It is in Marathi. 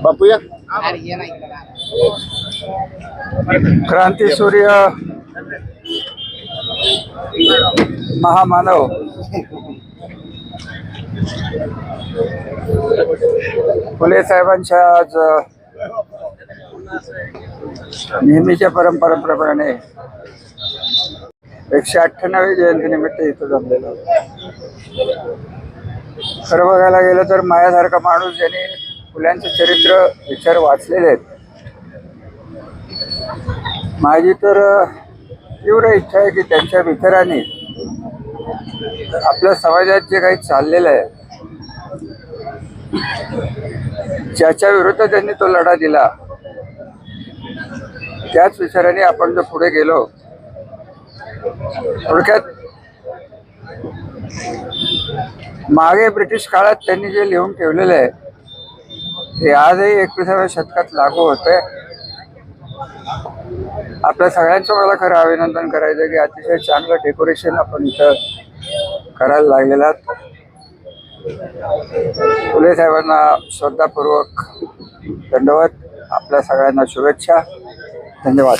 बापूया क्रांती सूर्य महामानव फुले साहेबांच्या आज नेहमीच्या परंपरेप्रमाणे 198वी जयंतीनिमित्त इथं जमलेलो. खरं बघायला गेलं तर माझ्यासारखा माणूस ज्याने फुल्यांचे चरित्र विचार वाचलेले आहेत, माझी तर तीव्र इच्छा आहे की त्यांच्या विचारांनी आपल्या समाजात जे काही चाललेलं आहे, ज्याच्या विरुद्ध त्यांनी तो लढा दिला, त्याच विचारांनी आपण जर पुढे गेलो, थोडक्यात मागे ब्रिटिश काळात त्यांनी जे लिहून ठेवलेलं आहे ते आजही 21व्या शतकात लागू होतंय. आपल्या सगळ्यांचं मला खरं अभिनंदन करायचं की अतिशय चांगलं डेकोरेशन आपण इथं करायला लागलेलं आहात. फुले साहेबांना श्रद्धापूर्वक दंडवत. आपल्या सगळ्यांना शुभेच्छा. धन्यवाद.